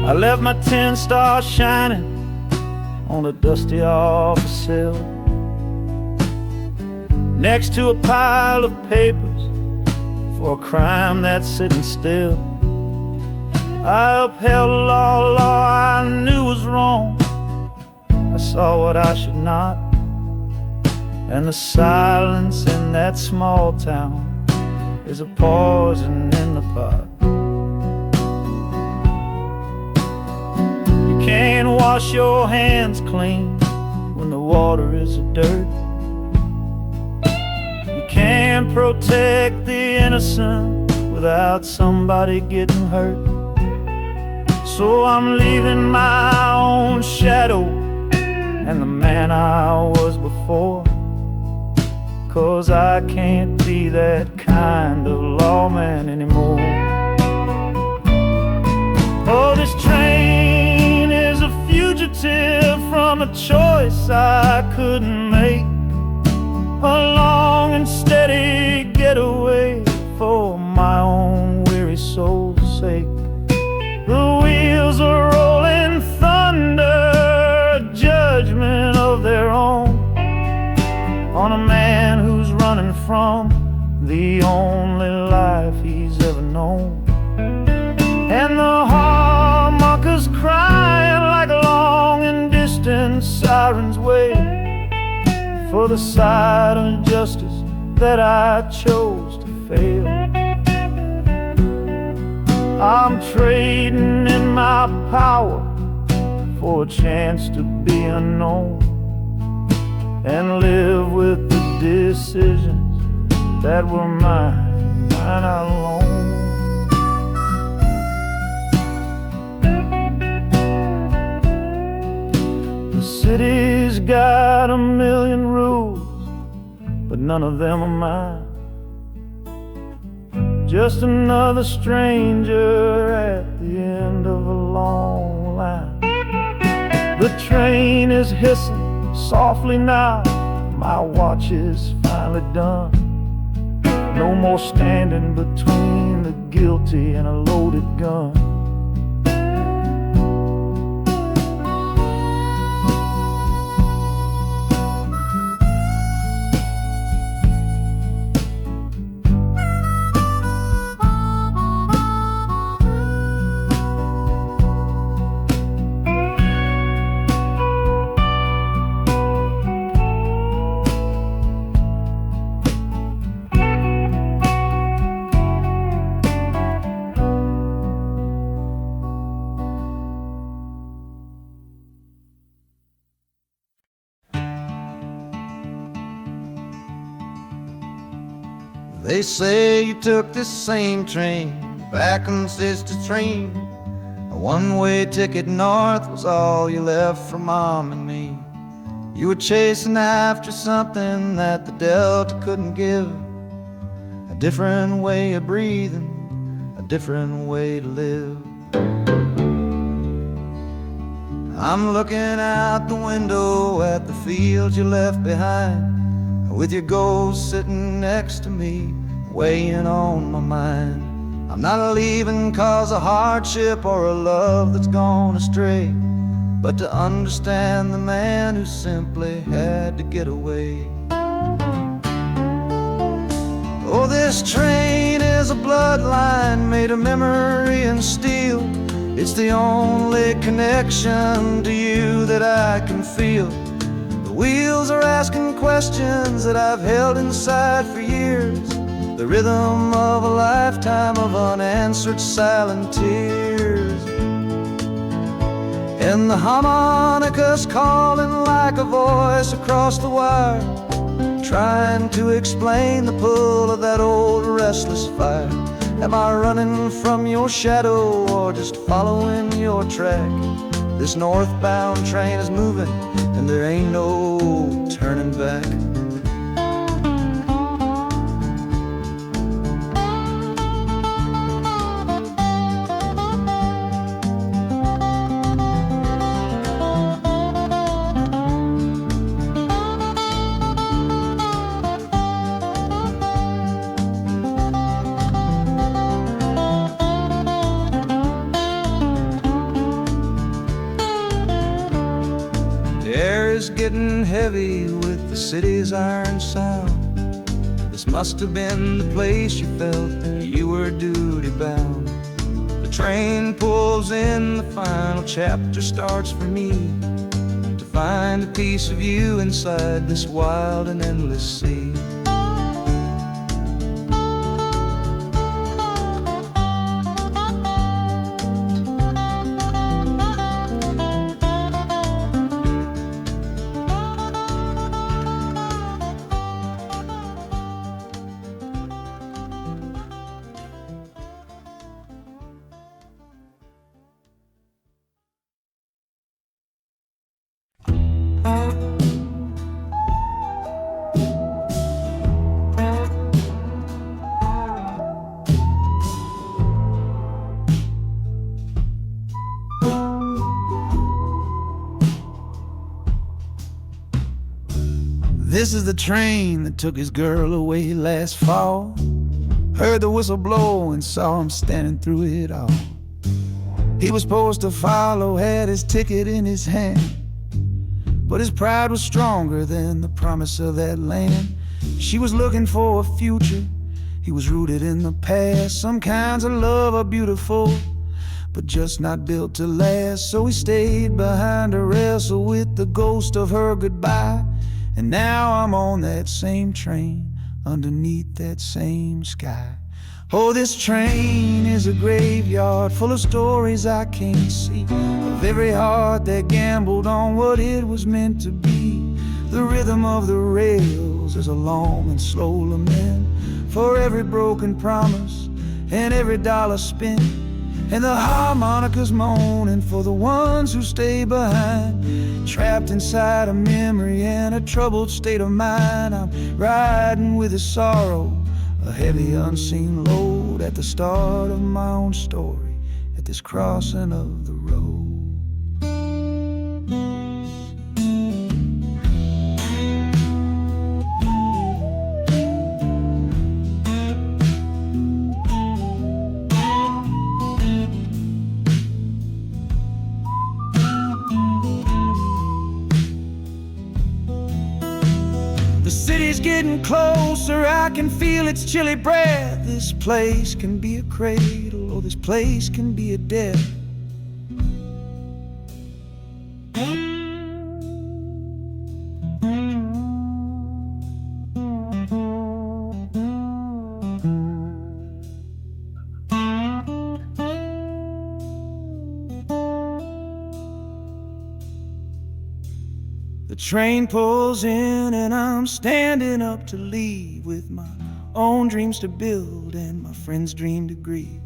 I left my 10 stars shining on a dusty office sill, next to a pile of papers for a crime that's sitting still. I upheld a law I knew was wrong. I saw what I should not, and the silence in that small town is a poison in the pot. You can't wash your hands clean when the water is of dirt. You can't protect the innocent without somebody getting hurt. So I'm leaving my own shadow and the man I was before, 'cause I can't be that kind of lawman anymore. Oh, this train is a fugitive from a choice I couldn't make, a long and steady getaway for my own weary soul's sake. The wheels are rolling thunder, a judgment of their own, on a man who's running from the only life he's ever known. And the harmonicas crying like long and distant sirens wait for the side of justice that I chose to fail. I'm trading in my power for a chance to be unknown and live with the decisions that were mine alone. The city's got a million rules, but none of them are mine. Just another stranger at the end of a long line. The train is hissing softly now, my watch is finally done. No more standing between the guilty and a loaded gun. They say you took this same train back on Sister Train. A one-way ticket north was all you left for Mom and me. You were chasing after something that the Delta couldn't give, a different way of breathing, a different way to live. I'm looking out the window at the fields you left behind, with your ghost sitting next to me, weighing on my mind. I'm not leaving 'cause of hardship or a love that's gone astray, but to understand the man who simply had to get away. Oh, this train is a bloodline made of memory and steel. It's the only connection to you that I can feel. The wheels are asking questions that I've held inside for years, the rhythm of a lifetime of unanswered silent tears. And the harmonica's calling like a voice across the wire, trying to explain the pull of that old restless fire. Am I running from your shadow or just following your track? This northbound train is moving and there ain't no turning back. is getting heavy with the city's iron sound. This must have been the place you felt you were duty bound. The train pulls in, the final chapter starts for me, to find a piece of you inside this wild and endless sea. This is the train that took his girl away last fall. Heard the whistle blow and saw him standing through it all. He was supposed to follow, had his ticket in his hand, but his pride was stronger than the promise of that land. She was looking for a future, he was rooted in the past. Some kinds of love are beautiful, but just not built to last. So he stayed behind to wrestle with the ghost of her goodbye. And now I'm on that same train, underneath that same sky. Oh, this train is a graveyard full of stories I can't see, of every heart that gambled on what it was meant to be. The rhythm of the rails is a long and slow lament for every broken promise and every dollar spent, and the harmonicas moaning for the ones who stay behind, trapped inside a memory and a troubled state of mind. I'm riding with a sorrow, a heavy unseen load, at the start of my own story, at this crossing of the road. The city's getting closer, I can feel its chilly breath. This place can be a cradle, or this place can be a death. The train pulls in and I'm standing up to leave, with my own dreams to build and my friend's dream to grieve.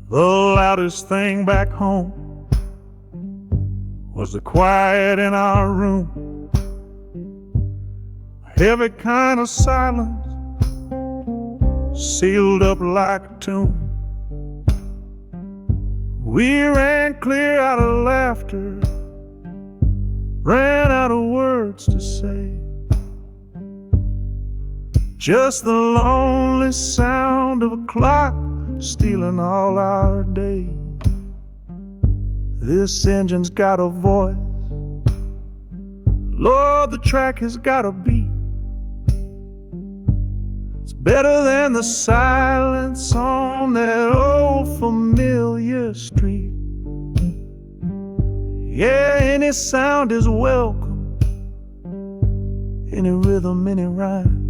The loudest thing back home was the quiet in our room, a heavy kind of silence, sealed up like a tomb. We ran clear out of laughter, ran out of words to say, just the lonely sound of a clock stealing all our day. This engine's got a voice, Lord, the track has got a beat. It's better than the silence on that old familiar street. Yeah, any sound is welcome, any rhythm, any rhyme,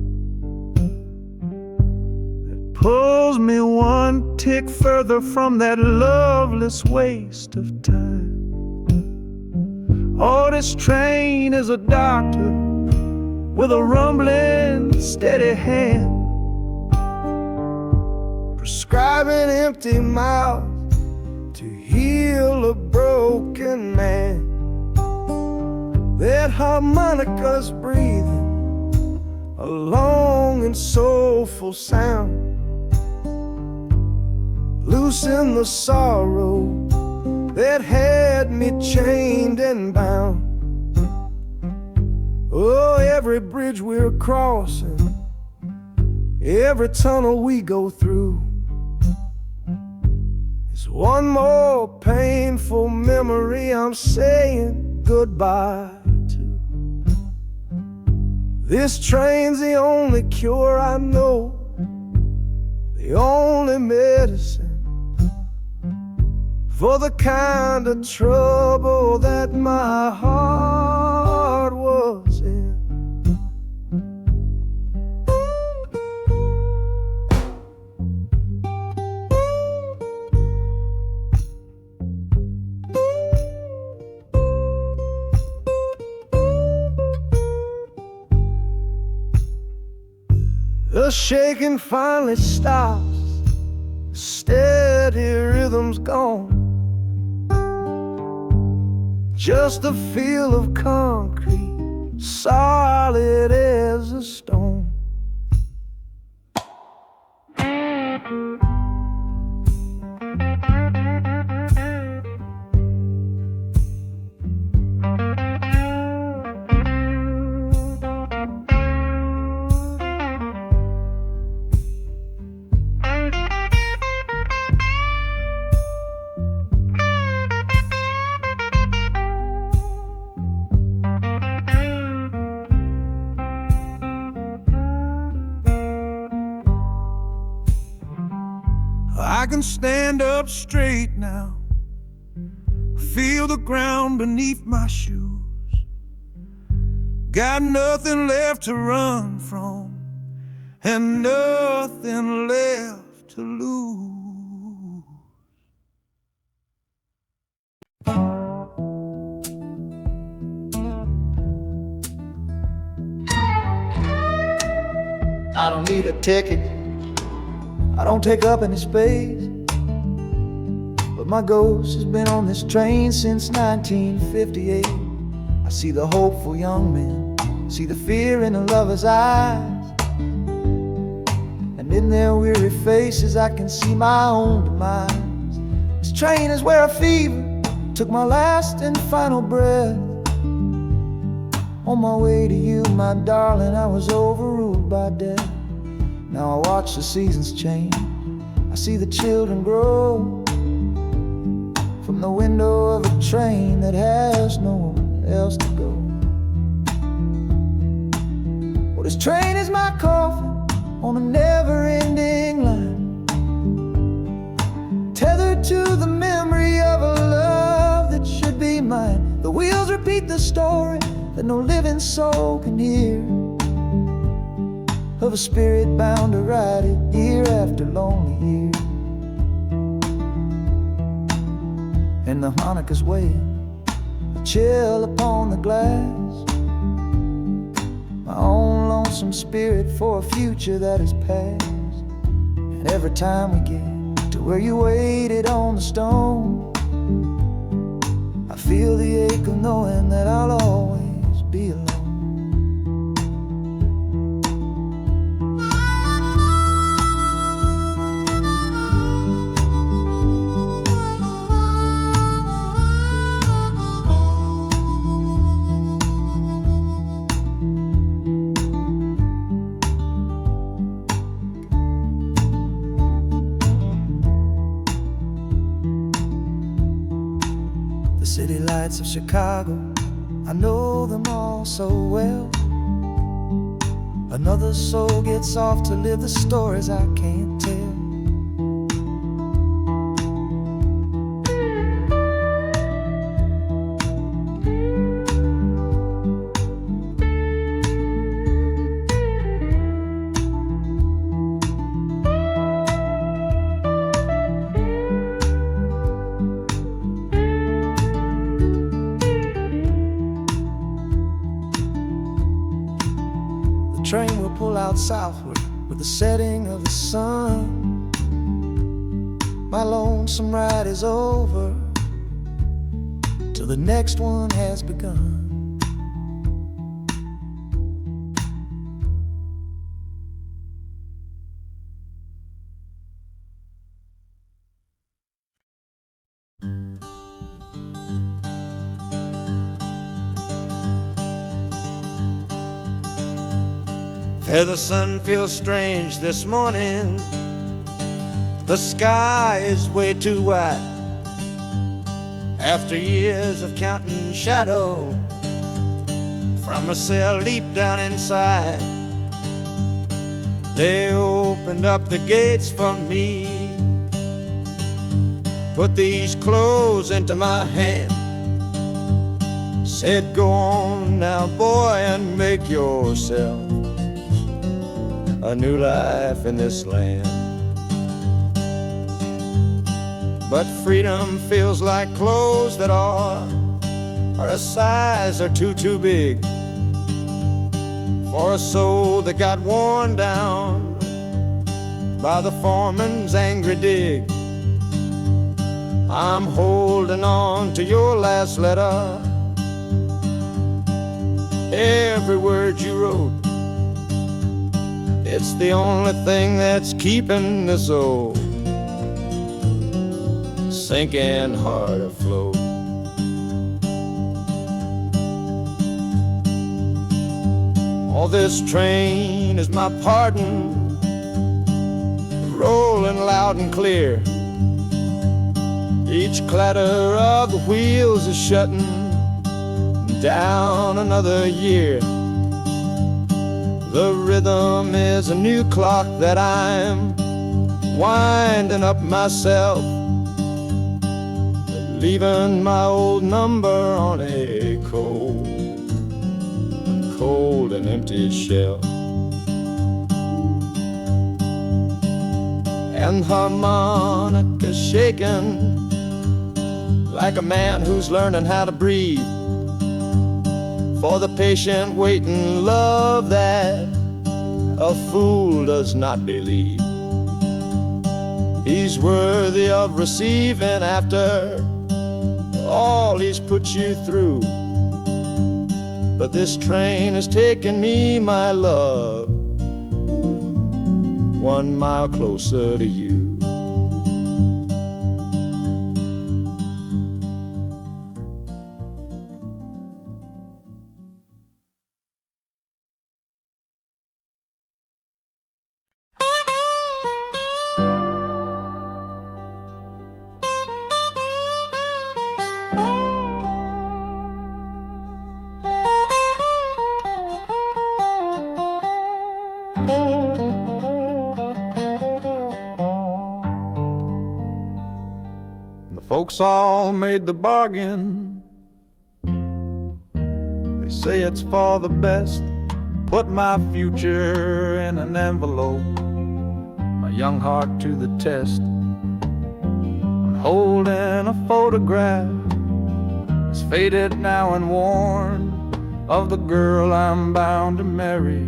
pulls me one tick further from that loveless waste of time. Oh, this train is a doctor with a rumbling, steady hand, prescribing empty mouths to heal a broken man. harmonicas breathing a long and soulful sound. Loosen the sorrow that had me chained and bound. Oh, every bridge we're crossing, every tunnel we go through, is one more painful memory I'm saying goodbye to. This train's the only cure I know, the only medicine for the kind of trouble that my heart was in. The shaking finally stops, the steady rhythm's gone. Just a feel of concrete, solid as a stone. I can stand up straight now, feel the ground beneath my shoes. Got nothing left to run from and nothing left to lose. I don't need a ticket, I don't take up any space, but my ghost has been on this train since 1958. I see the hopeful young men, see the fear in the lovers' eyes, and in their weary faces I can see my own demise. This train is where a fever took my last and final breath. On my way to you, my darling, I was overruled by death. Now I watch the seasons change, I see the children grow, from the window of a train that has nowhere else to go. Well, this train is my coffin on a never-ending line, tethered to the memory of a love that should be mine. The wheels repeat the story that no living soul can hear, of a spirit bound to ride it year after lonely year. And the harmonicas wail, a chill upon the glass, my own lonesome spirit for a future that is past. And every time we get to where you waited on the stone, I feel the ache of knowing that I'll always be alone. The city lights of Chicago, I know them all so well. Another soul gets off to live the stories I can't tell. The train will pull out southward with the setting of the sun. My lonesome ride is over till the next one has begun. Yeah, the sun feels strange this morning. The sky is way too wide. After years of counting shadow from a cell deep down inside, they opened up the gates for me, put these clothes into my hand, said, go on now, boy, and make yourself a new life in this land. But freedom feels like clothes that are a size or two big for a soul that got worn down by the foreman's angry dig. I'm holding on to your last letter, every word you wrote. It's the only thing that's keeping this old sinking heart afloat. Oh, this train is my pardon, rolling loud and clear. Each clatter of the wheels is shutting down another year. The rhythm is a new clock that I'm winding up myself, leaving my old number on a cold and empty shelf. And harmonica shaking like a man who's learning how to breathe, for the patient waiting love that a fool does not believe. He's worthy of receiving after all he's put you through. But this train has taken me, my love, 1 mile closer to you. Folks all made the bargain. They say it's for the best. Put my future in an envelope, my young heart to the test. I'm holding a photograph, it's faded now and worn, of the girl I'm bound to marry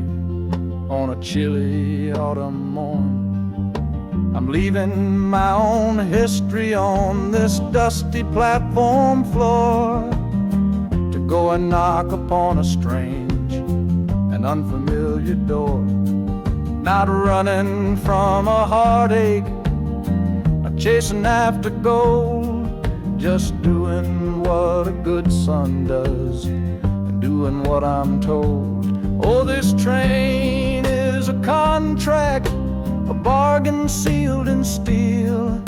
on a chilly autumn morn. I'm leaving my own history on this dusty platform floor to go and knock upon a strange and unfamiliar door. Not running from a heartache, not chasing after gold, just doing what a good son does and doing what I'm told. Oh, this train is a contract, a bargain sealed in steel,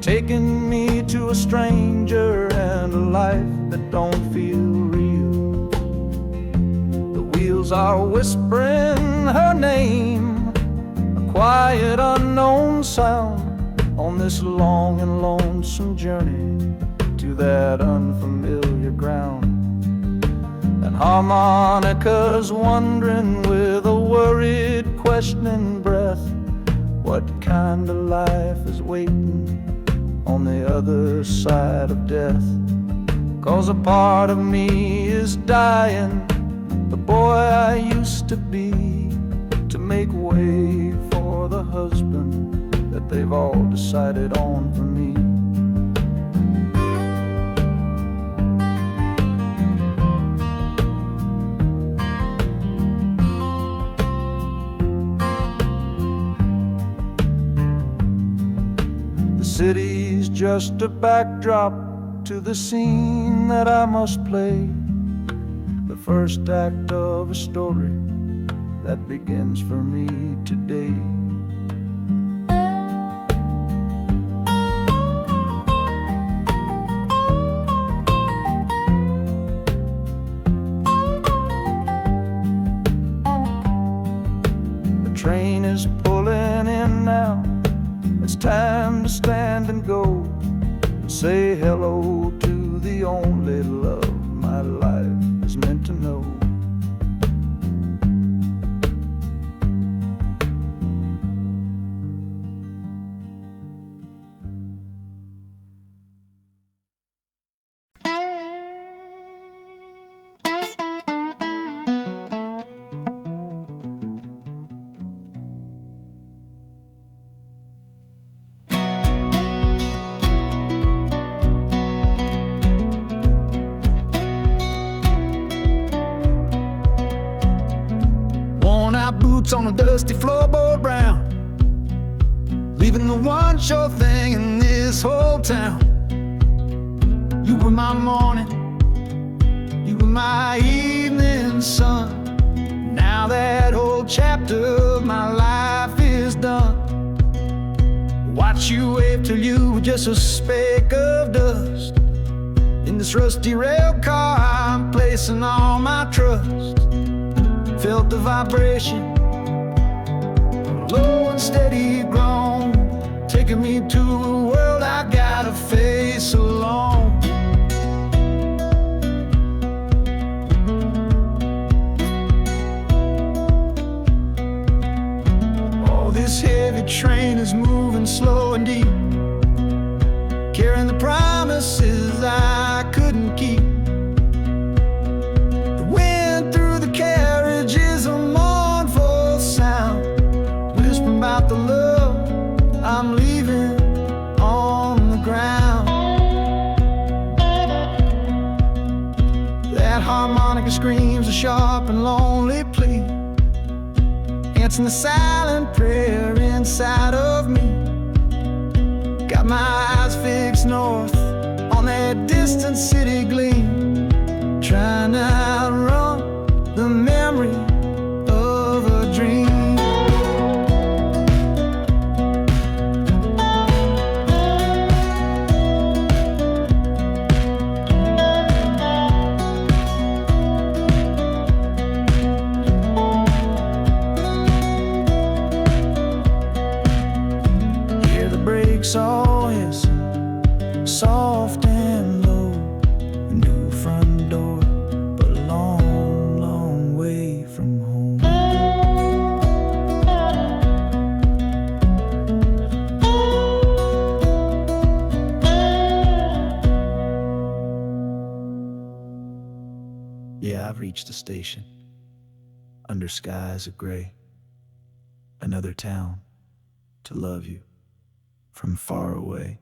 taking me to a stranger and a life that don't feel real. The wheels are whispering her name, a quiet unknown sound, on this long and lonesome journey to that unfamiliar ground. And harmonica's wondering with a worried, questioning breath, what kind of life is waiting on the other side of death? 'Cause a part of me is dying, the boy I used to be, to make way for the husband that they've all decided on for me. City's just a backdrop to the scene that I must play, the first act of a story that begins for me today. The train is pulling in now. It's time to stand and go and say hello to the only love my life is meant to know. Boots on a dusty floorboard brown, leaving the one sure thing in this whole town. You were my morning, you were my evening sun. Now that whole chapter of my life is done. Watch you wave till you were just a speck of dust. In this rusty rail car I'm placing all my trust. Felt the vibration, low and steady grown, taking me to a world I gotta face alone. Oh, this heavy train is moving slow and deep, carrying the promises I couldn't keep. The wind through the carriage is a mournful sound, whispering about the love I'm leaving on the ground. That harmonica screams a sharp and lonely plea, answering the silent prayer inside of me. Got my eyes fixed north on that distant city gleam, trying to outrun the memory of a dream. Hear the brakes all hiss, soft and low. A new front door, but a long, long way from home. Yeah, I've reached the station, under skies of gray. Another town to love you from far away.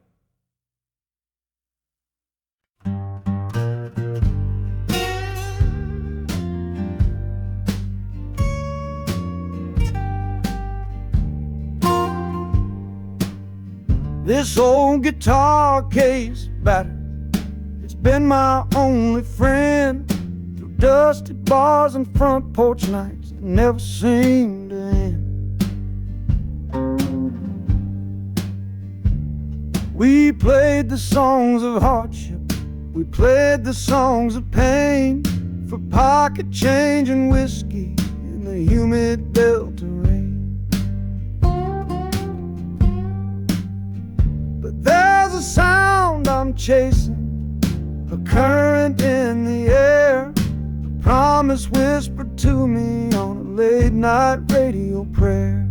This old guitar case battered, it's been my only friend through dusty bars and front porch nights that never seem to end. We played the songs of hardship, we played the songs of pain, for pocket change and whiskey in the humid Delta rain. There's a sound I'm chasing, a current in the air, a promise whispered to me on a late night radio prayer.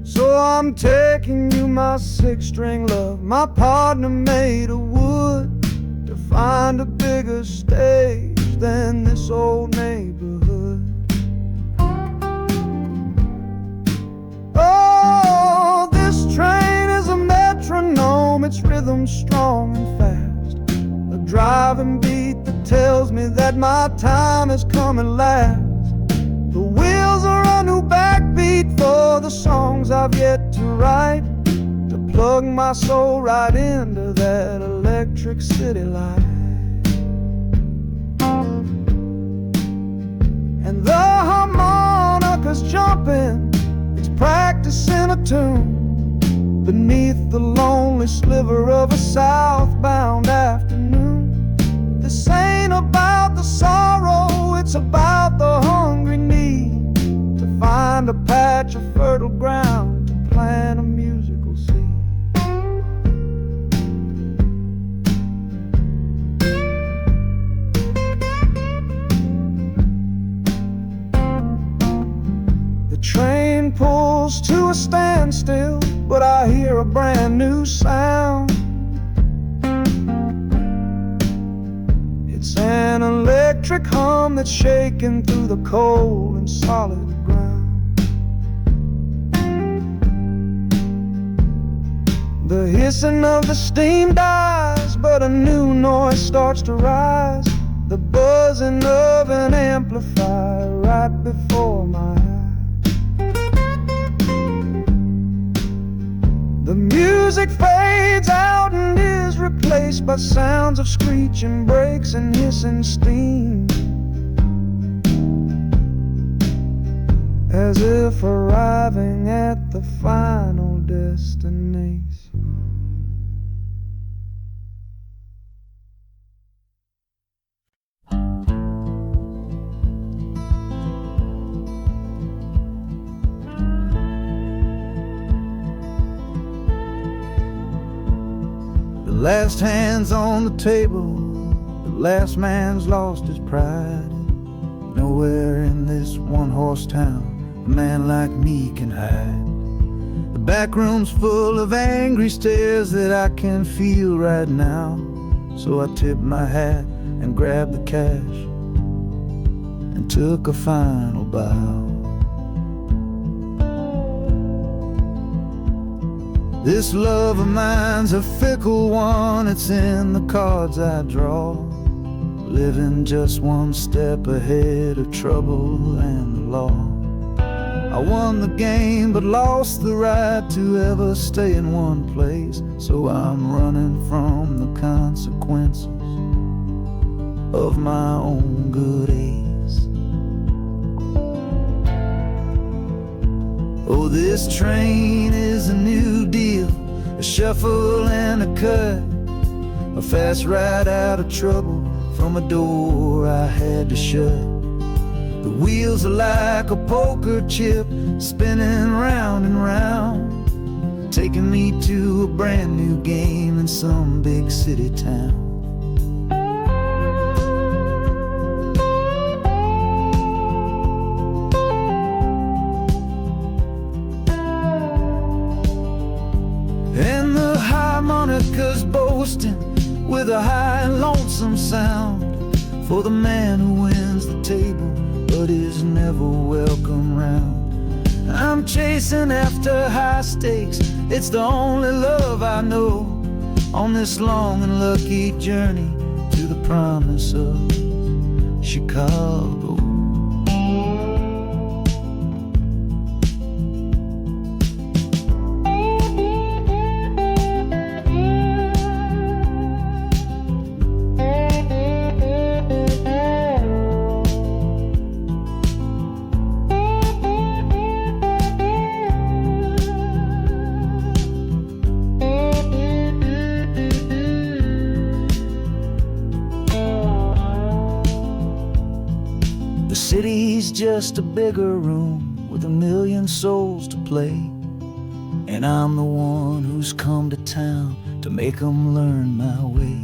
So I'm taking you, my six-string love, my partner made of wood, to find a bigger stage than this old neighborhood. Oh, this train is a metronome, its rhythm strong and fast, a driving beat that tells me that my time has come at last. The wheels are a new backbeat for the songs I've yet to write, to plug my soul right into that electric city light. jumping, it's practicing a tune beneath the lonely sliver of a southbound afternoon. This ain't about the sorrow, it's about the hungry need to find a patch of fertile ground to plant a musical seed. The train pulls to a standstill, but I hear a brand new sound. It's an electric hum that's shaking through the cold and solid ground. The hissing of the steam dies, but a new noise starts to rise. The buzzing of an amplifier right before my eyes. The music fades out and is replaced by sounds of screeching brakes and hissing steam, as if arriving at the final destination. The last hand's on the table, the last man's lost his pride. Nowhere in this one-horse town a man like me can hide. The back room's full of angry stares that I can feel right now. So I tipped my hat and grabbed the cash and took a final bow. This love of mine's a fickle one, it's in the cards I draw. Living just one step ahead of trouble and the law. I won the game but lost the right to ever stay in one place. So I'm running from the consequences of my own good ace. Oh, this train is a new deal, a shuffle and a cut, a fast ride out of trouble from a door I had to shut. The wheels are like a poker chip, spinning round and round, taking me to a brand new game in some big city town. And the harmonica's boasting with a high and lonesome sound for the man who wins the table but is never welcome round. I'm chasing after high stakes, it's the only love I know on this long and lucky journey to the promise of Chicago. The city's just a bigger room with a million souls to play, and I'm the one who's come to town to make 'em learn my way.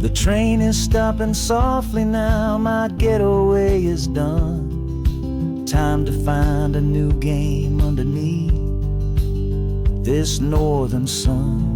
The train is stopping softly now, my getaway is done. Time to find a new game underneath this northern sun.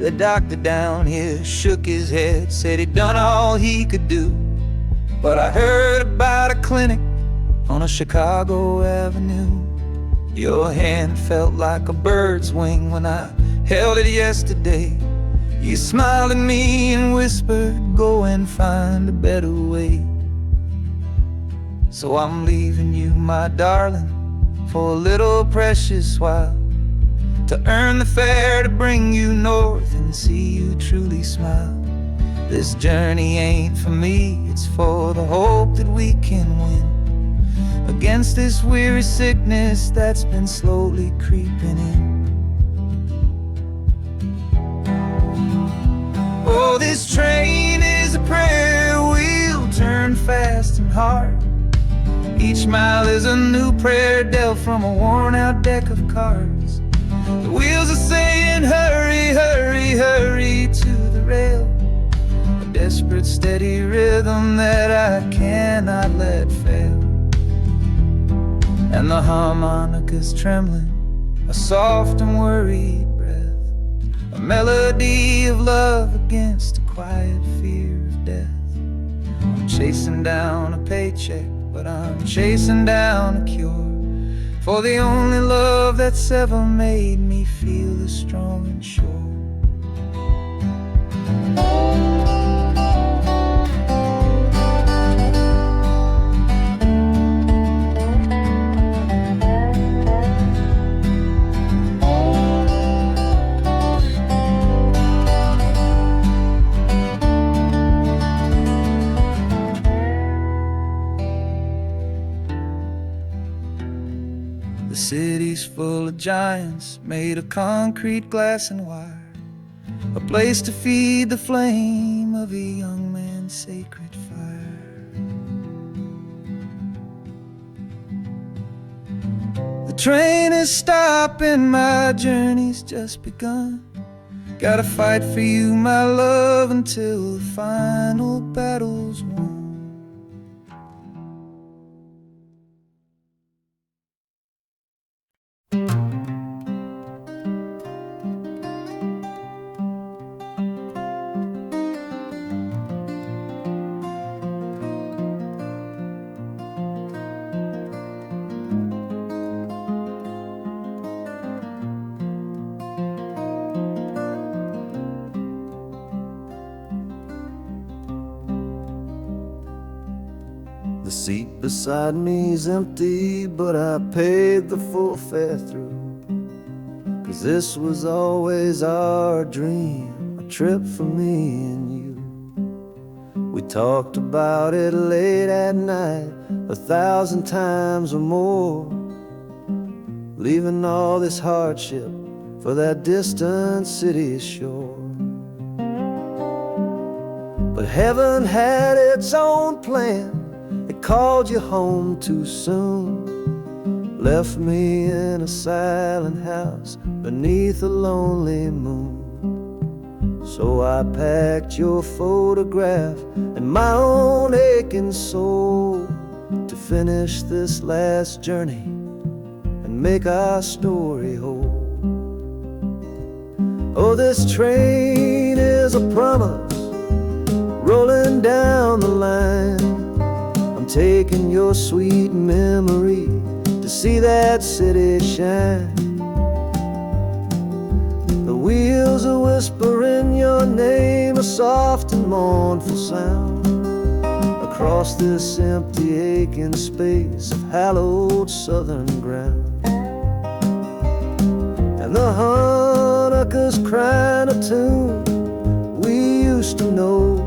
The doctor down here shook his head, said he'd done all he could do. But I heard about a clinic on a Chicago avenue. Your hand felt like a bird's wing when I held it yesterday. You smiled at me and whispered, go and find a better way. So I'm leaving you, my darling, for a little precious while, to earn the fare to bring you north and see you truly smile. This journey ain't for me, it's for the hope that we can win against this weary sickness that's been slowly creeping in. Oh, this train is a prayer wheel turned fast and hard. Each mile is a new prayer dealt from a worn-out deck of cards. The wheels are saying, hurry, hurry, hurry to the rail. A desperate, steady rhythm that I cannot let fail. And the harmonica's trembling, a soft and worried breath, a melody of love against a quiet fear of death. I'm chasing down a paycheck, but I'm chasing down a cure for the only love that's ever made me feel this strong and sure. The city's full of giants made of concrete, glass, and wire, a place to feed the flame of a young man's sacred fire. The train is stopping, my journey's just begun. Gotta fight for you, my love, until the final battle's won. The seat beside me's empty, but I paid the full fare through. 'Cause this was always our dream, a trip for me and you. We talked about it late at night, 1,000 times or more, leaving all this hardship for that distant city shore. But heaven had its own plan. It called you home too soon, left me in a silent house beneath a lonely moon. So I packed your photograph and my own aching soul to finish this last journey and make our story whole. Oh, this train is a promise rolling down the line. Taking your sweet memory to see that city shine. The wheels are whispering your name, a soft and mournful sound, across this empty aching space of hallowed southern ground. And the Hanukkah's crying a tune we used to know,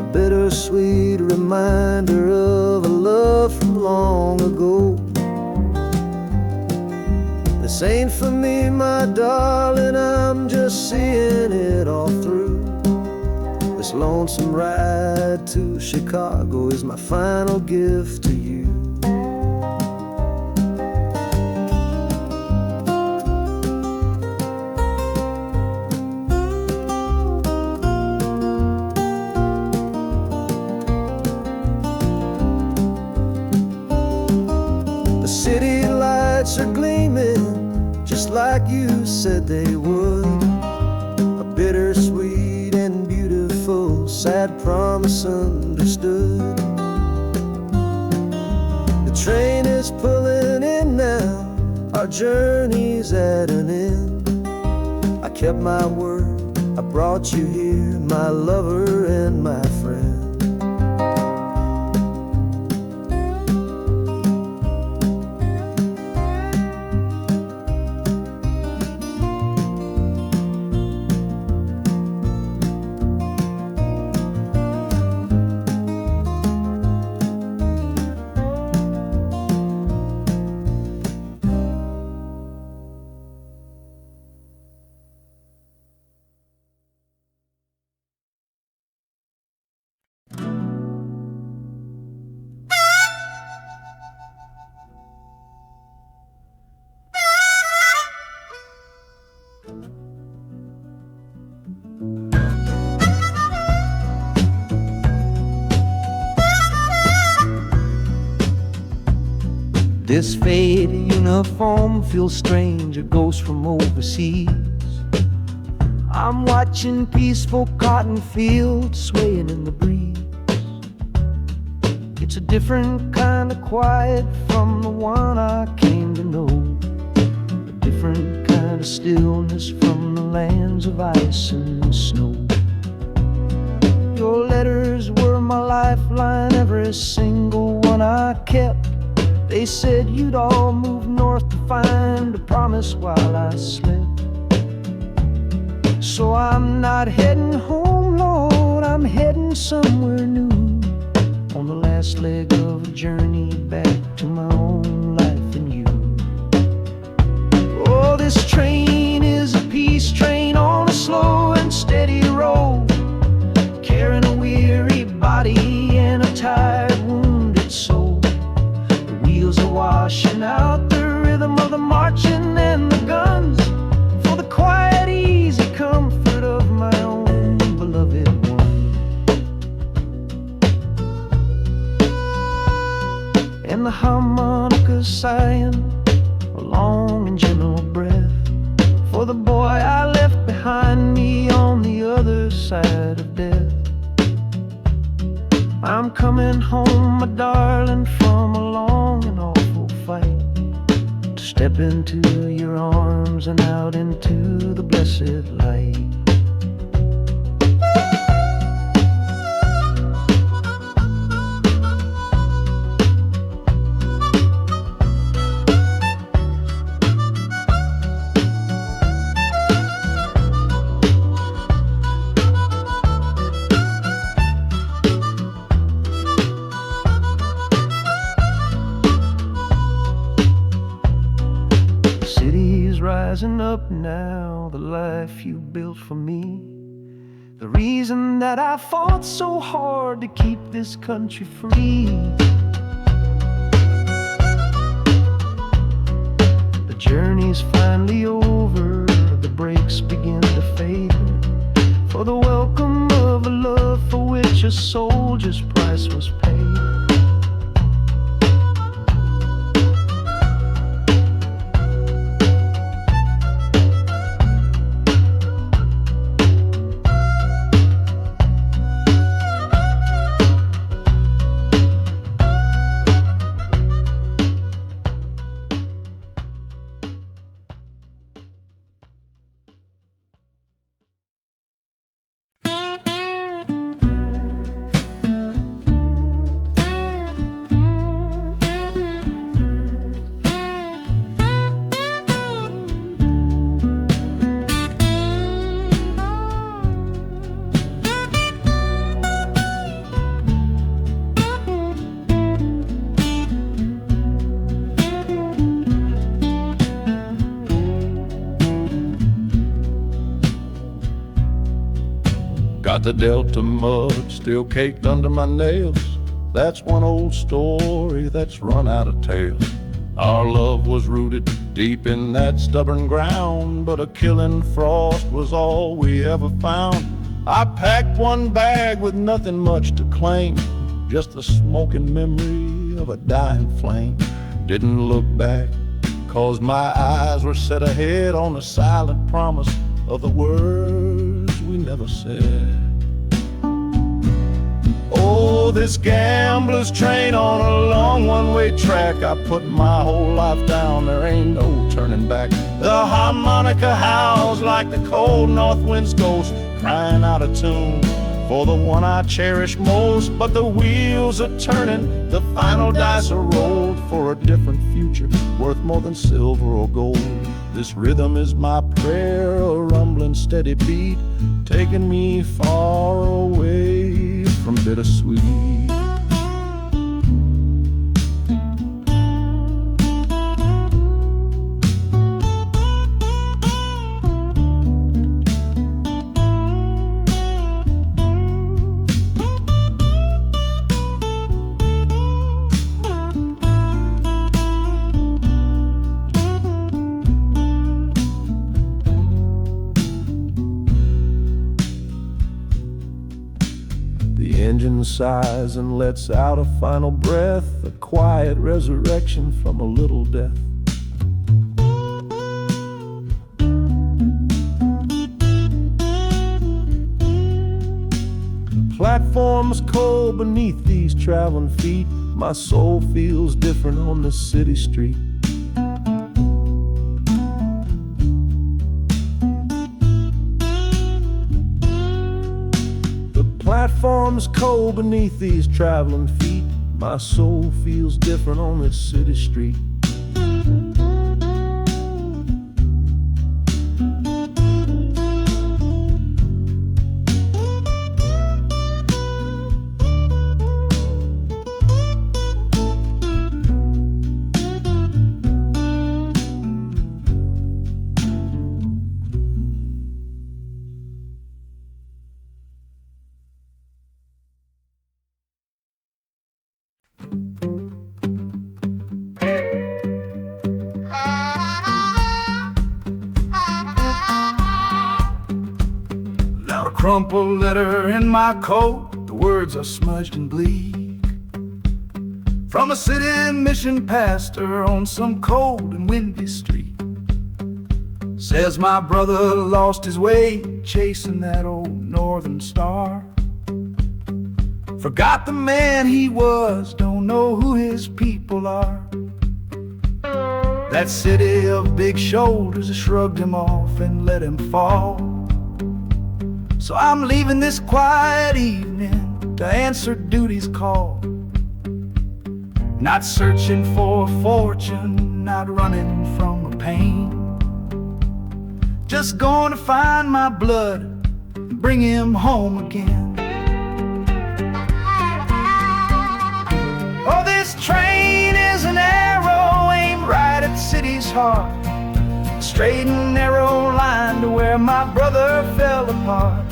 a bittersweet reminder of a love from long ago. This ain't for me, my darling, I'm just seeing it all through. This lonesome ride to Chicago is my final gift to you. City lights are gleaming just like you said they would, a bittersweet and beautiful sad promise understood. The train is pulling in now, journey's at an end. I kept my word, I brought you here, my lover and my friend. This faded uniform feels strange, a ghost from overseas. I'm watching peaceful cotton fields swaying in the breeze. It's a different kind of quiet from the one I came to know, a different kind of stillness from the lands of ice and snow. Your letters were my lifeline, every single one I kept. They said you'd all move north to find a promise while I slept. So I'm not heading home, Lord, I'm heading somewhere new, on the last leg of a journey back to my own life and you. Oh, this train is a peace train on a slow and steady road, carrying a weary body and a tired, wounded soul. Wheels are washing out the rhythm of the marching and the guns, for the quiet, easy comfort of my own beloved one. And the harmonica sighing a long and gentle breath for the boy I left behind me on the other side of death. I'm coming home, my darling, from a long and awful fight, to step into your arms and out into the blessed light. Rising up now, the life you built for me, the reason that I fought so hard to keep this country free. The journey's finally over, the brakes begin to fade, for the welcome of a love for which a soldier's price was paid. Got the Delta mud still caked under my nails. That's one old story that's run out of tales. Our love was rooted deep in that stubborn ground, but a killing frost was all we ever found. I packed one bag with nothing much to claim, just the smoking memory of a dying flame. Didn't look back, 'cause my eyes were set ahead on the silent promise of the words we never said. Oh, this gambler's train on a long one-way track. I put my whole life down, there ain't no turning back. The harmonica howls like the cold north wind's ghost, crying out a tune for the one I cherish most. But the wheels are turning, the final dice are rolled for a different future, worth more than silver or gold. This rhythm is my prayer, a rumbling steady beat, taking me far away from bittersweet. The engine sighs and lets out a final breath, a quiet resurrection from a little death. The platform's cold beneath these traveling feet. My soul feels different on this city street. Platform's cold beneath these traveling feet. My soul feels different on this city street. Crumpled letter in my coat, the words are smudged and bleak. From a city mission pastor on some cold and windy street. Says my brother lost his way chasing that old northern star. Forgot the man he was, don't know who his people are. That city of big shoulders has shrugged him off and let him fall. So I'm leaving this quiet evening to answer duty's call. Not searching for a fortune, not running from a pain. Just going to find my blood and bring him home again. Oh, this train is an arrow aimed right at the city's heart. A straight and narrow line to where my brother fell apart.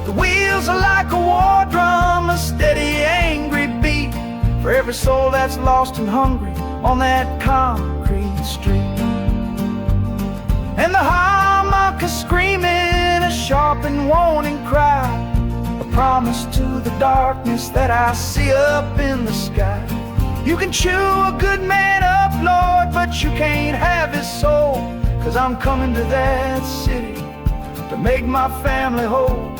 The wheels are like a war drum, a steady, angry beat for every soul that's lost and hungry on that concrete street. And the harmonica screaming a sharp and warning cry, a promise to the darkness that I see up in the sky. You can chew a good man up, Lord, but you can't have his soul, 'cause I'm coming to that city to make my family whole.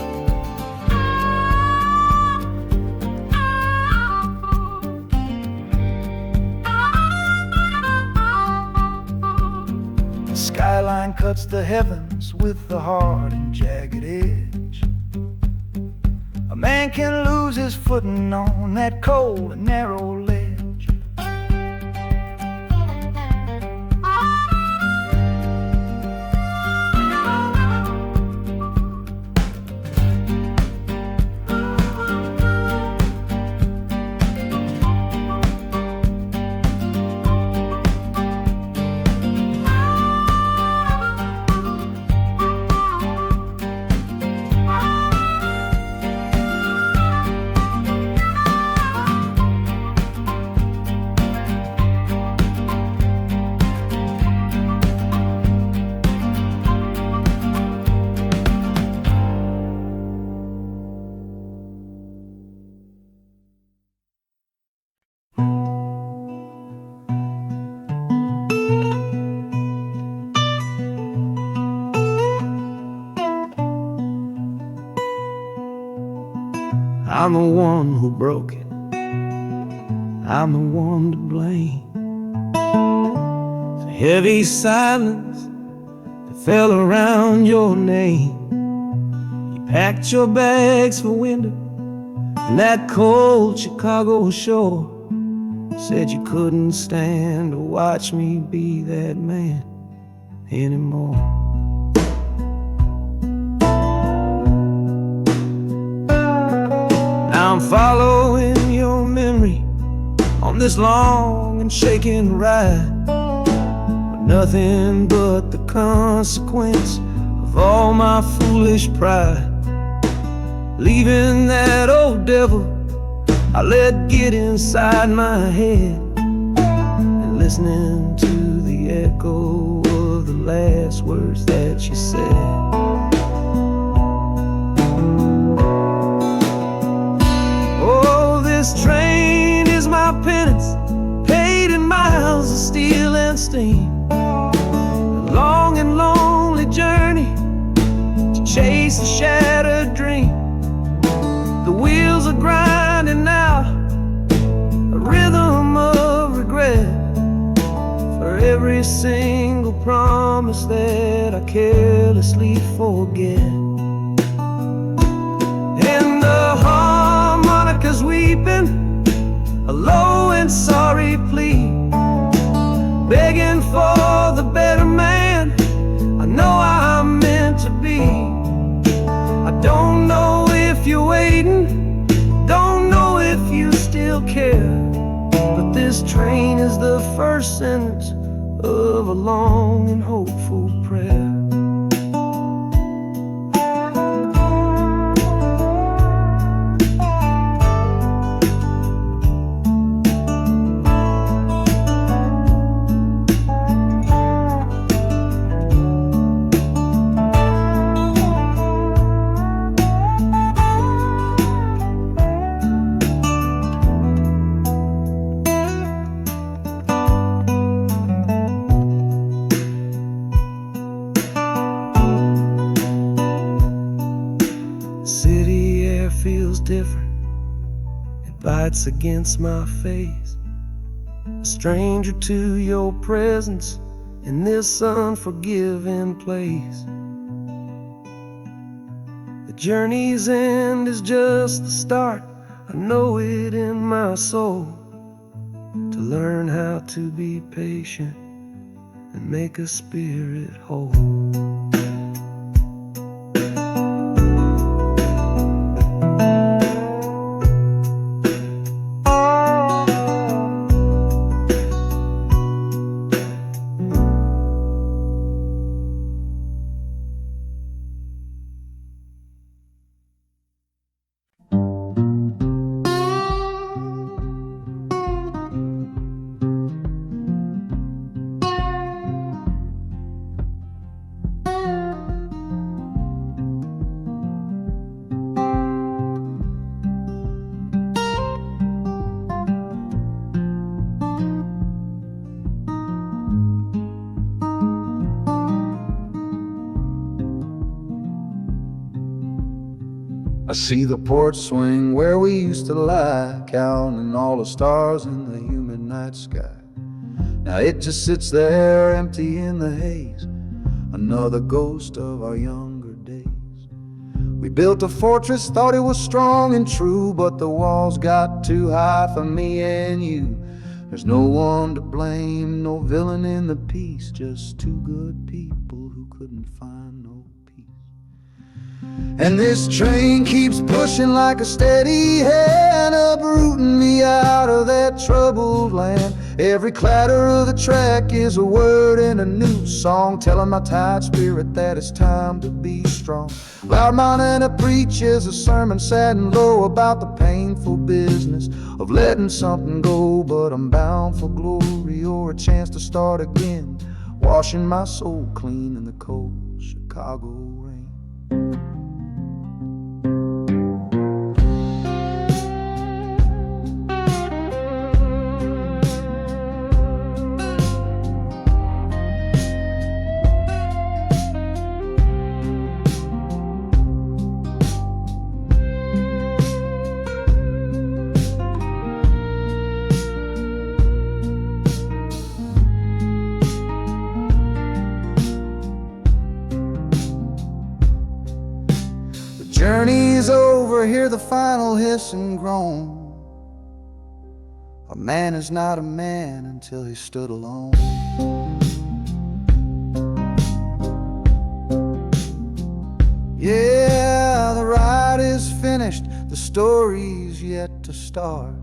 Skyline cuts the heavens with the hard and jagged edge. A man can lose his footing on that cold and narrow ledge. I'm the one who broke it. I'm the one to blame. The heavy silence that fell around your name. You packed your bags for winter in that cold Chicago shore. Said you couldn't stand to watch me be that man anymore. Now I'm following your memory on this long and shaking ride, with nothing but the consequence of all my foolish pride. Leaving that old devil I let get inside my head, and listening to the echo of the last words that you said. Oh, this train is my penance, paid in miles of steel and steam. A long and lonely journey to chase a shattered dream. The wheels are grinding out a rhythm of regret for every single promise that I carelessly forget. And the harmonica's weeping a low and sorry plea, begging for the better man I know I'm meant to be. I don't know if you're waiting, don't know if you still care, but this train is the first sentence of a long and hopeful prayer. City air feels different, it bites against my face. A stranger to your presence in this unforgiving place. The journey's end is just the start, I know it in my soul. To learn how to be patient and make a spirit whole. I see the porch swing where we used to lie, counting all the stars in the humid night sky. Now it just sits there empty in the haze, another ghost of our younger days. We built a fortress, thought it was strong and true, but the walls got too high for me and you. There's no one to blame, no villain in the piece, just two good people who couldn't find no peace. And this train keeps pushing like a steady hand, uprooting me out of that troubled land. Every clatter of the track is a word in a new song, telling my tired spirit that it's time to be strong. Loud Montana preaches a sermon sad and low about the painful business of letting something go, but I'm bound for glory or a chance to start again, washing my soul clean in the cold Chicago rain. journey's over, hear the final hiss and groan. A man is not a man until he stood alone. Yeah, the ride is finished, the story's yet to start,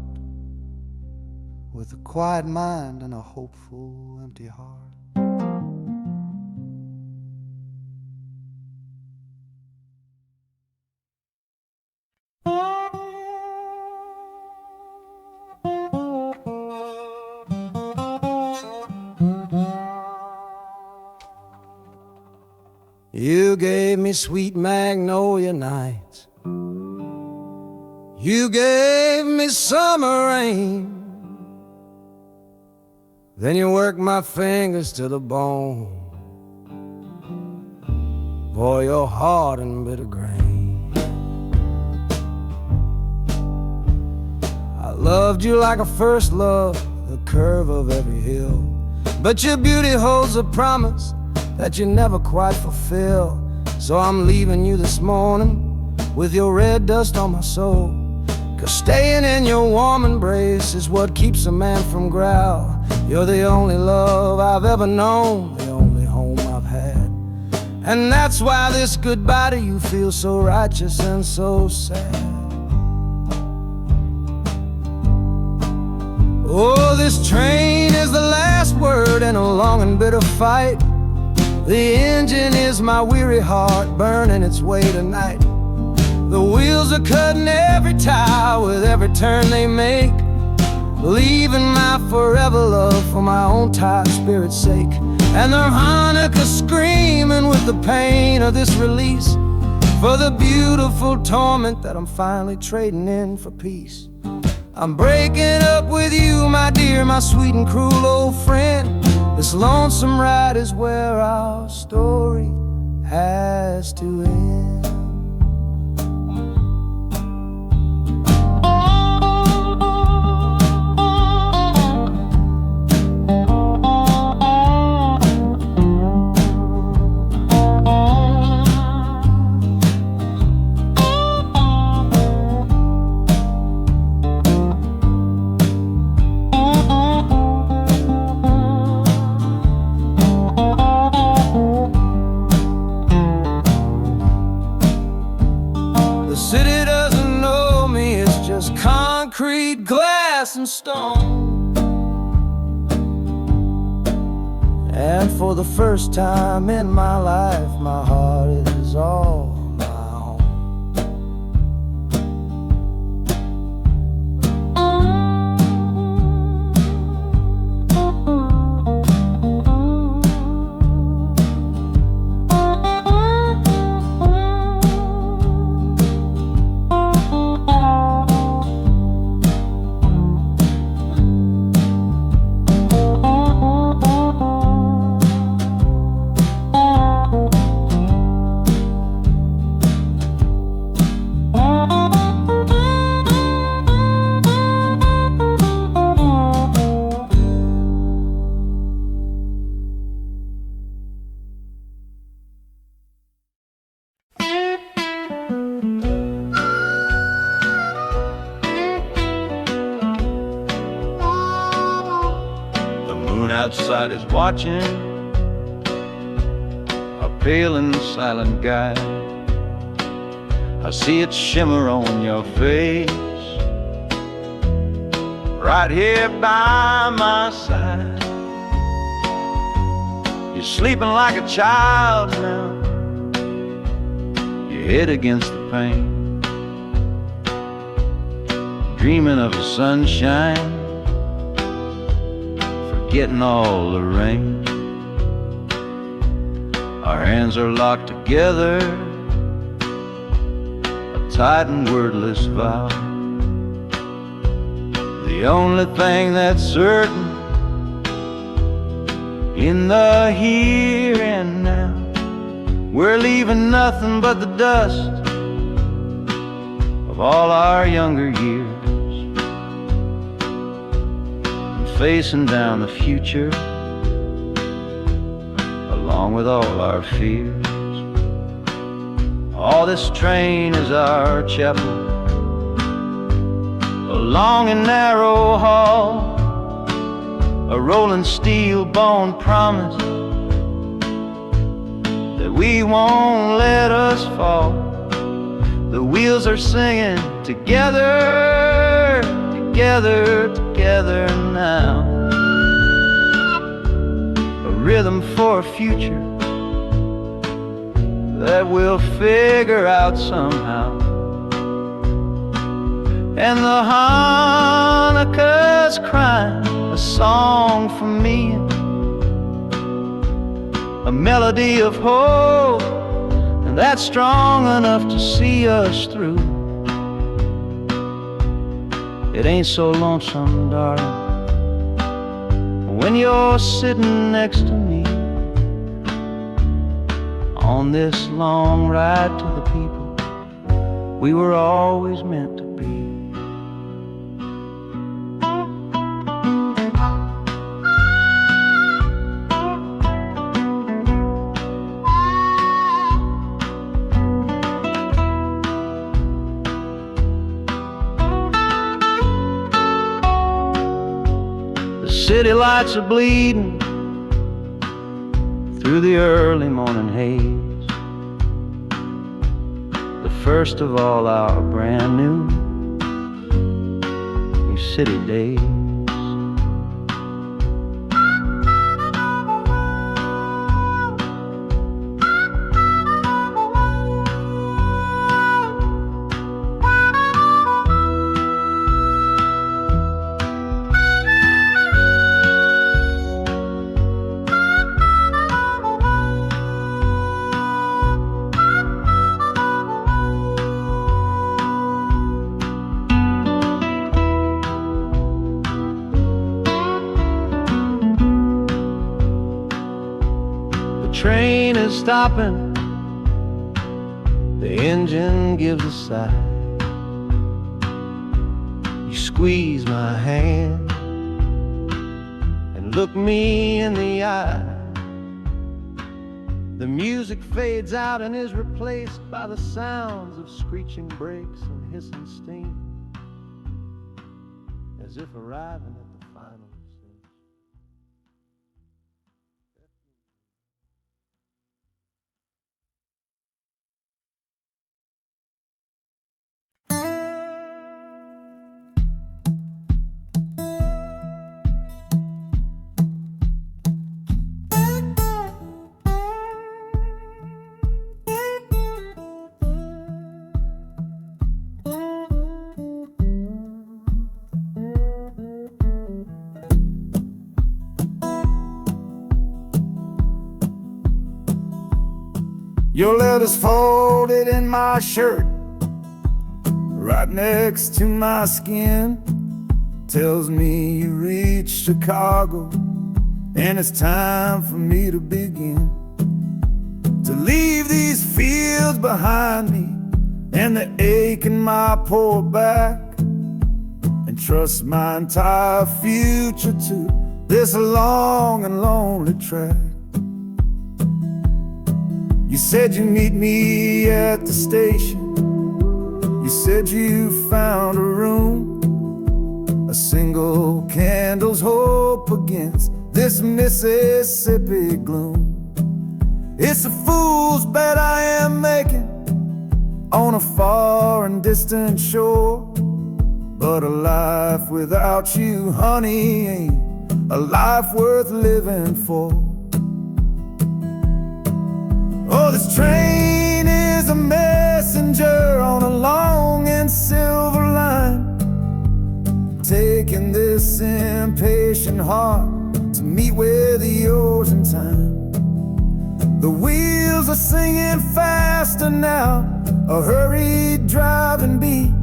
with a quiet mind and a hopeful empty heart. You gave me sweet magnolia nights, you gave me summer rain, then you worked my fingers to the bone. Boy, you're hard and bitter grain. I loved you like a first love, the curve of every hill, but your beauty holds a promise that you never quite fulfill. So I'm leaving you this morning with your red dust on my soul, 'cause staying in your warm embrace is what keeps a man from growl. You're the only love I've ever known, the only home I've had, and that's why this goodbye to you feels so righteous and so sad. Oh, this train is the last word in a long and bitter fight. The engine is my weary heart, burning its way tonight. The wheels are cutting every tire with every turn they make, leaving my forever love for my own tired spirit's sake. And the harmonica screaming with the pain of this release, for the beautiful torment that I'm finally trading in for peace. I'm breaking up with you, my dear, my sweet and cruel old friend. This lonesome ride is where our story has to end. Concrete, glass, and stone. And for the first time in my life, my heart is all my own. Outside is watching, a pale and silent guide. I see it shimmer on your face, right here by my side. You're sleeping like a child now, your head against the pane, dreaming of the sunshine, getting all the rain. Our hands are locked together, a tight and wordless vow. The only thing that's certain in the here and now, we're leaving nothing but the dust of all our younger years, facing down the future along with all our fears. Oh, this train is our chapel, a long and narrow hall, a rolling steel bone promise that we won't let us fall. The wheels are singing together, together, together now. A rhythm for a future that we'll figure out somehow. And the Hanukkah's crying a song for me, a melody of hope, and that's strong enough to see us through. It ain't so lonesome, darling, when you're sitting next to me on this long ride to the people we were always meant to be. The city lights are bleeding through the early morning haze, the first of all our brand new city days. The train is stopping, the engine gives a sigh. You squeeze my hand and look me in the eye. The music fades out and is replaced by the sounds of screeching brakes and hissing steam, as if arriving at the final scene. Your letter's folded in my shirt, right next to my skin. Tells me you reached Chicago, and it's time for me to begin. To leave these fields behind me, and the ache in my poor back, and trust my entire future to this long and lonely track. You said you'd meet me at the station. You said you found a room, a single candle's hope against this Mississippi gloom. It's a fool's bet I am making on a far and distant shore, but a life without you, honey, ain't a life worth living for. Oh, this train is a messenger on a long and silver line, taking this impatient heart to meet with yours in time. The wheels are singing faster now, a hurried driving beat,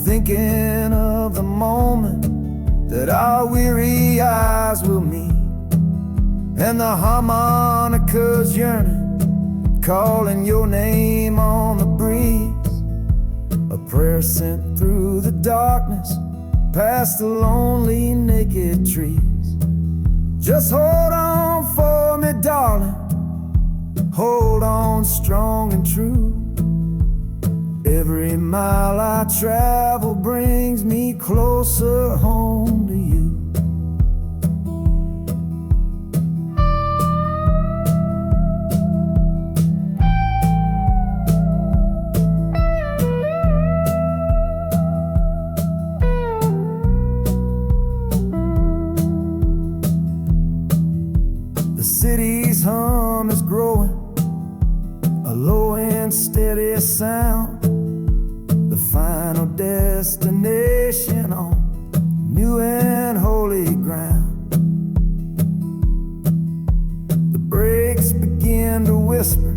thinking of the moment that our weary eyes will meet. And the harmonica's yearning, calling your name on the breeze, a prayer sent through the darkness, past the lonely naked trees. Just hold on for me, darling, hold on strong and true. Every mile I travel brings me closer home to you. The city's hum is growing, a low and steady sound, the final destination on new and holy ground. The brakes begin to whisper,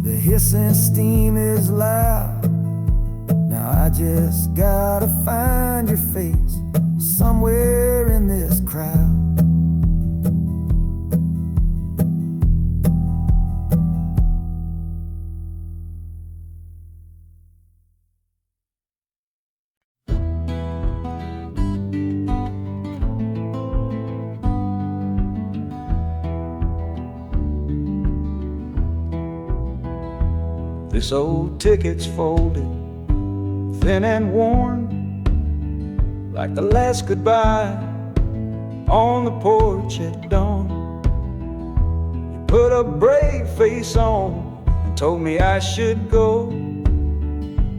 the hissing steam is loud. Now I just gotta find your face somewhere in this crowd. This old ticket's folded, thin and worn, like the last goodbye on the porch at dawn. You put a brave face on and told me I should go.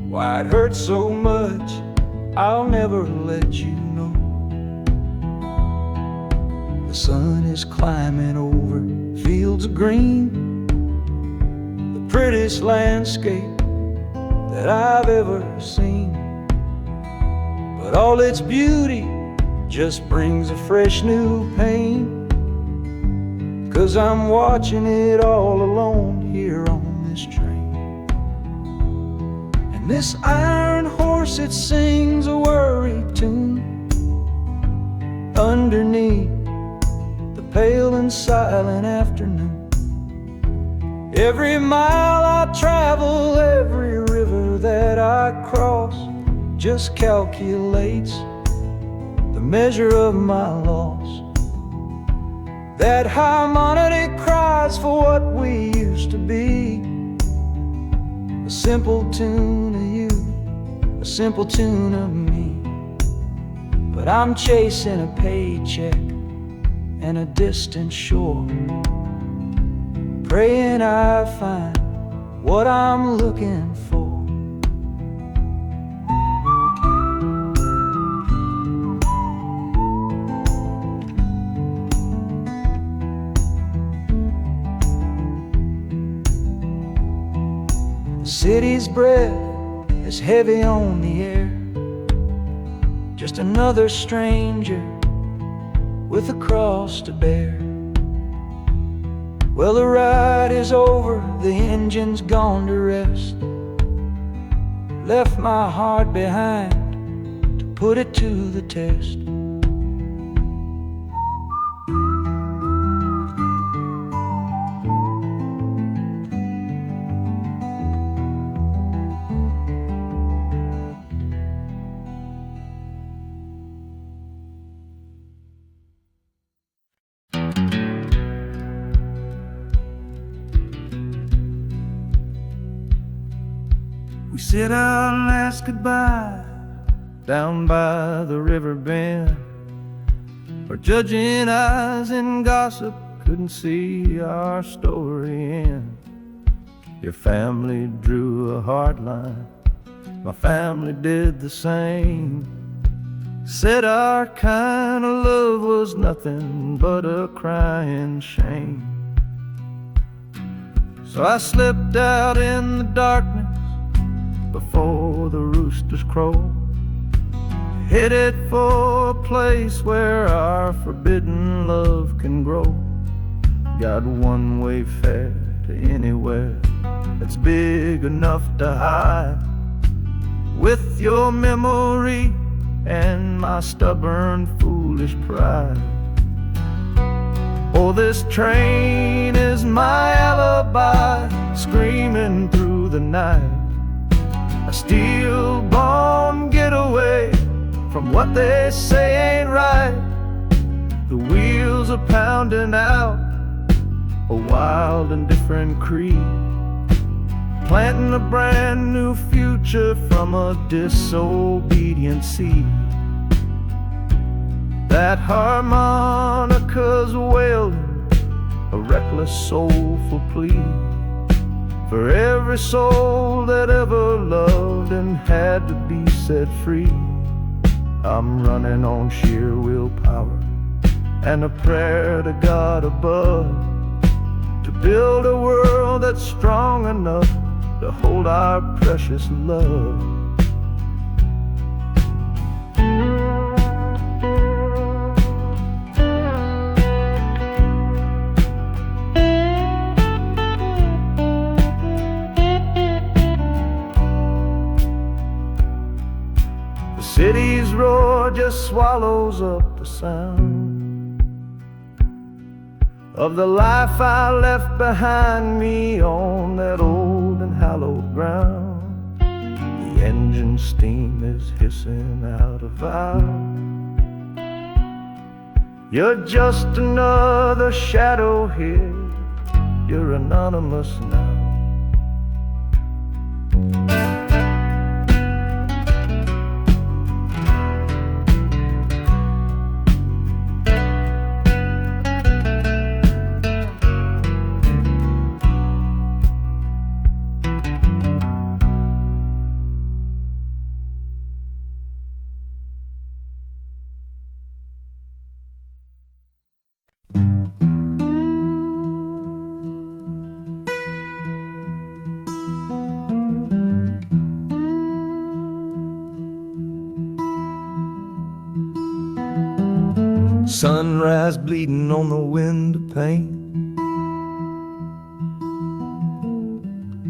Why it hurts so much, I'll never let you know. The sun is climbing over fields of green, prettiest landscape that I've ever seen. But all its beauty just brings a fresh new pain, 'cause I'm watching it all alone here on this train. And this iron horse, it sings a worry tune underneath the pale and silent afternoon. Every mile I travel, every river that I cross, just calculates the measure of my loss. That harmonic cries for what we used to be, a simple tune of you, a simple tune of me. But I'm chasing a paycheck and a distant shore, praying I find what I'm looking for. The city's breath is heavy on the air, just another stranger with a cross to bear. Well, the ride is over, the engine's gone to rest, left my heart behind to put it to the test. We said our last goodbye down by the river bend, where judging eyes and gossip couldn't see our story end. Your family drew a hard line, my family did the same. Said our kind of love was nothing but a crying shame. So I slipped out in the darkness before the roosters crow, headed for a place where our forbidden love can grow. Got one-way fare to anywhere that's big enough to hide, with your memory and my stubborn, foolish pride. Oh, this train is my alibi, screaming through the night, a steel bomb getaway from what they say ain't right. The wheels are pounding out a wild and different creed, planting a brand new future from a disobedient seed. That harmonica's wailing, a reckless soulful plea for every soul that ever loved and had to be set free. I'm running on sheer willpower and a prayer to God above, to build a world that's strong enough to hold our precious love. The city's roar just swallows up the sound of the life I left behind me on that old and hallowed ground. The engine steam is hissing out of valve. You're just another shadow here, you're anonymous now. Sunrise bleeding on the window pane,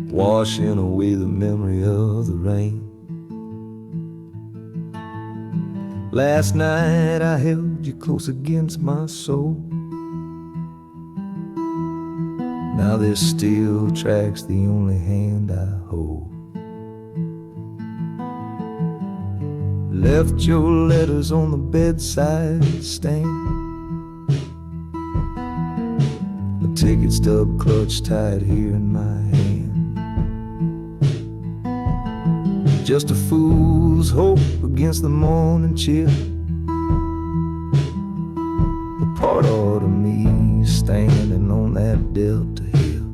washing away the memory of the rain. Last night I held you close against my soul. Now this steel track's the only hand I hold. Left your letters on the bedside stand, a ticket stub clutched tight here in my hand. Just a fool's hope against the morning chill, a part of me standing on that Delta hill.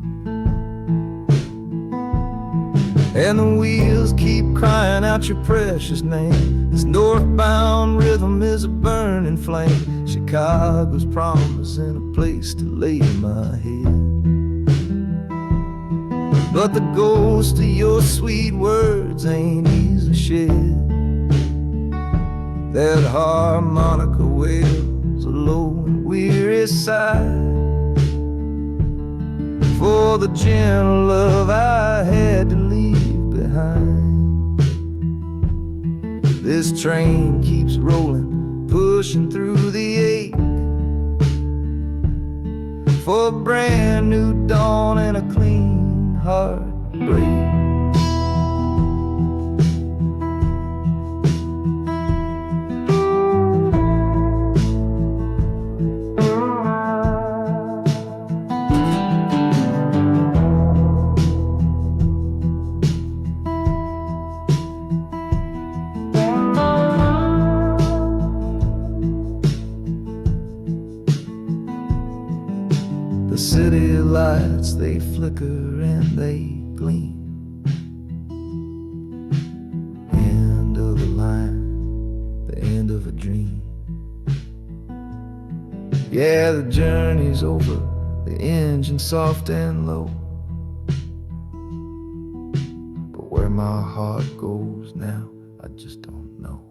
And the wheels keep crying out your precious name. This northbound rhythm is a burning flame. Chicago's promising a place to lay my head. But the ghost of your sweet words ain't easy shed. That harmonica wails a low and weary sigh for the gentle love I had to leave behind. This train keeps rolling, pushing through the ache, for a brand new dawn and a clean heartbreak. The city lights, they flicker and they gleam. End of the line, the end of a dream. Yeah, the journey's over, the engine soft and low. But where my heart goes now, I just don't know.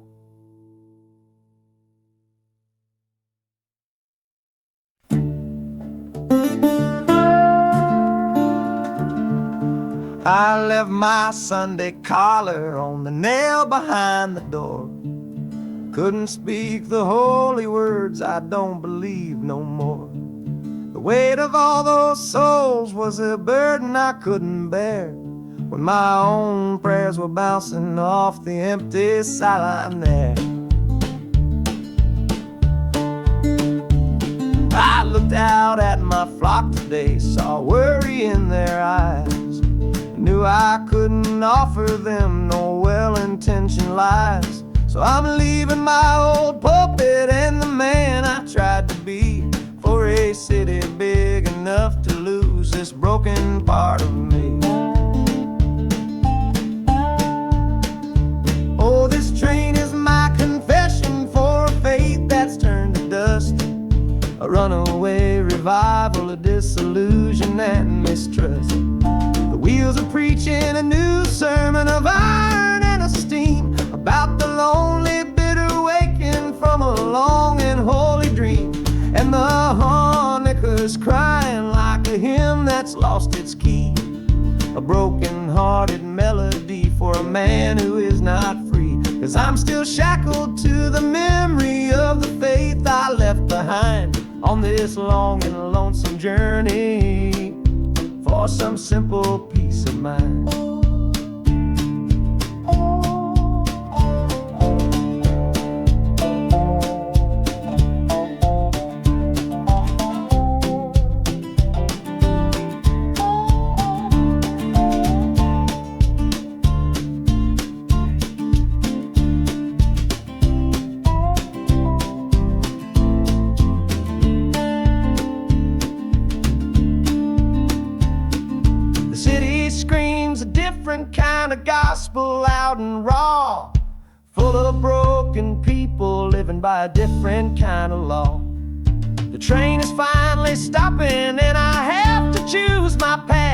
I left my Sunday collar on the nail behind the door. Couldn't speak the holy words, I don't believe no more. The weight of all those souls was a burden I couldn't bear, when my own prayers were bouncing off the empty sideline there. I looked out at my flock today, saw worry in their eyes, knew I couldn't offer them no well-intentioned lies. So I'm leaving my old pulpit and the man I tried to be, for a city big enough to lose this broken part of me. Oh, this train is my confession for a faith that's turned to dust, a runaway revival of disillusion and mistrust. The wheels are preaching a new sermon of iron and of steam, about the lonely, bitter waking from a long and holy dream. And the harmonicas crying like a hymn that's lost its key, a broken-hearted melody for a man who is not free. 'Cause I'm still shackled to the memory of the faith I left behind on this long and lonesome journey for some simple peace of mind. Screams a different kind of gospel, loud and raw, full of broken people living by a different kind of law. The train is finally stopping and I have to choose my path.